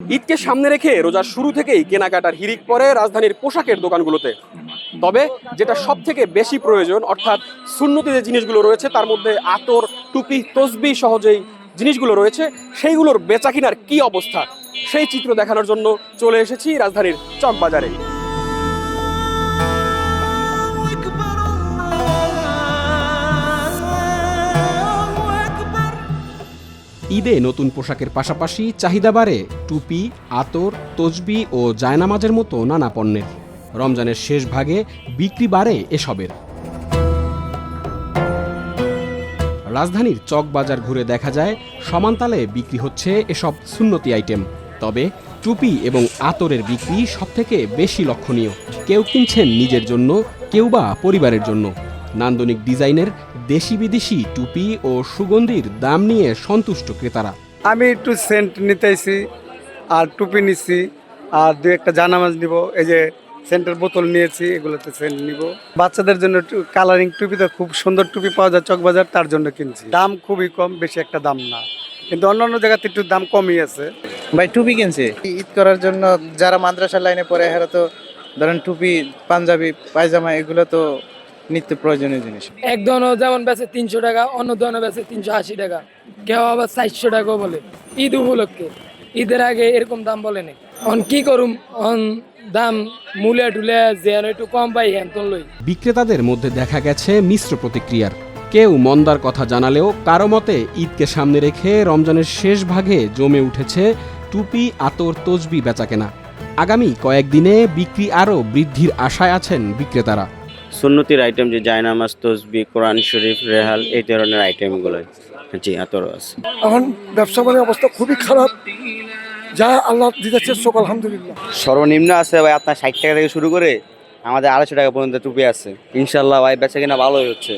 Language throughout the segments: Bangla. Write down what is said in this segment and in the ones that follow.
ঈদকে সামনে রেখে রোজার শুরু থেকেই কেনাকাটার হিড়িক পড়ে রাজধানীর পোশাকের দোকানগুলোতে। তবে যেটা সব থেকে বেশি প্রয়োজন অর্থাৎ সুন্নতি যে জিনিসগুলো রয়েছে তার মধ্যে আতর, টুপি, তসবি সহ যেই জিনিসগুলো রয়েছে সেইগুলোর বেচাকিনার কি অবস্থা সেই চিত্র দেখানোর জন্য চলে এসেছি রাজধানীর চকবাজারে। ঈদে নতুন পোশাকের পাশাপাশি চাহিদা বাড়ে টুপি, আতর, তসবি ও জায়নামাজের মতো নানা পণ্যের। রমজানের শেষ ভাগে বিক্রি বাড়ে এসবের। রাজধানীর চকবাজার ঘুরে দেখা যায় সমানতালে বিক্রি হচ্ছে এসব সুন্নতি আইটেম। তবে টুপি এবং আতরের বিক্রি সবথেকে বেশি লক্ষণীয়। কেউ কিনছেন নিজের জন্য, কেউ বা পরিবারের জন্য। নান্দনিক ডিজাইনের দেশি বিদেশি টুপি ও সুগন্ধির দাম নিয়ে সন্তুষ্ট ক্রেতারা। আমি একটু সেন্ট নিতেছি আর টুপি নিচ্ছি আর দু একটা জানামাজ নিব। এই যে সেন্টের বোতল নিয়েছি, এগুলোতে সেন্ট নিব। বাচ্চাদের জন্য কালারিং টুপিতে খুব সুন্দর টুপি পাওয়া যায় চকবাজার, তার জন্য কিনছি। দাম খুবই কম, বেশি একটা দাম না, কিন্তু অন্যান্য জায়গাতে একটু দাম কমই আছে। ভাই টুপি কিনছে ঈদ করার জন্য। যারা মাদ্রাসা লাইনে পড়ে এরা তো ধরেন টুপি, পাঞ্জাবি, পায়জামা এগুলো তো নিত্য প্রয়োজনীয় জিনিস। এক ধরনের যেমন বেচে 300 টাকা, অন্য ধরনের বেচে 380 টাকা, কেউ আবার 400 টাকাও বলে। ঈদ উপলক্ষে, ঈদের আগে এরকম দাম বলে নেই। অন কি করুম, অন দাম মূলে টুলে যেন একটু কম পাই হ্যান তো লই। বিক্রেতাদের মধ্যে দেখা গেছে মিশ্র প্রতিক্রিয়ার। কেউ মন্দার কথা জানালেও কারো মতে ঈদকে সামনে রেখে রমজানের শেষ ভাগে জমে উঠেছে টুপি, আতর, তসবি বেচাকেনা। আগামী কয়েকদিনে বিক্রি আরও বৃদ্ধির আশায় আছেন বিক্রেতারা। সুন্নতির আইটেম যে জায়নামাজ, তসবি, কোরআন শরীফ, রেহাল এই ধরনের আইটেমগুলো জি আতরও আছে। এখন ব্যবসা বাণিজ্যের অবস্থা খুবই খারাপ, যা আল্লাহ দিতেছে সব আলহামদুলিল্লাহ। সর্বনিম্ন আছে ভাই আপনার 60 টাকা থেকে শুরু করে আমাদের 250 টাকা পর্যন্ত টুপি আছে। ইনশাল্লাহ ভাই বেচা কিনা ভালোই হচ্ছে।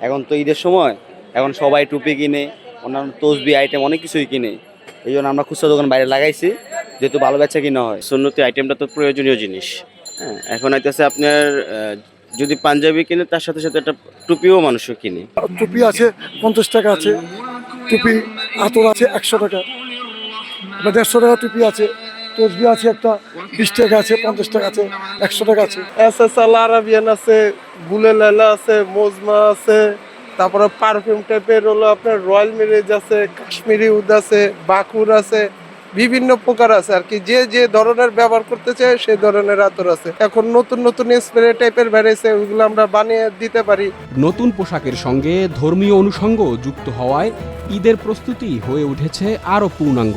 এখন তো ঈদের সময়, এখন সবাই টুপি কিনে, অন্যান্য তসবি আইটেম অনেক কিছুই কিনে। এই জন্য আমরা খুচরা দোকান বাইরে লাগাইছি, যেহেতু ভালো বেচা কিনা হয়। সুন্নতি আইটেমটা তো প্রয়োজনীয় জিনিস। হ্যাঁ, এখন আইতেছে আপনার যদি পাঞ্জাবি কিনে তার সাথে সাথে একটা টুপিও মানুষও কিনে। টুপি আছে 50 টাকা আছে, টুপি আতর আছে 100 টাকা, 150 টাকা টুপি আছে, তসবি আছে একটা 20 টাকা আছে, 50 টাকা আছে, 100 টাকা আছে। এসএসএল আরাবিয়ান আছে, বুলে লাইলা আছে, মোজমা আছে, তারপরে পারফিউম টাইপের হলো আপনার রয়্যাল মিরেজ আছে, কাশ্মীরি উদ আছে, বাকুর আছে, বিভিন্ন প্রকার আছে আর কি। যে যে ধরনের ব্যবহার করতে চায় সেই ধরনের আতর আছে। এখন নতুন নতুন স্প্রে টাইপের বেরিয়েছে, ওইগুলো আমরা বানিয়ে দিতে পারি। নতুন পোশাকের সঙ্গে ধর্মীয় অনুষঙ্গ যুক্ত হওয়ায় ঈদের প্রস্তুতি হয়ে উঠেছে আরও পূর্ণাঙ্গ।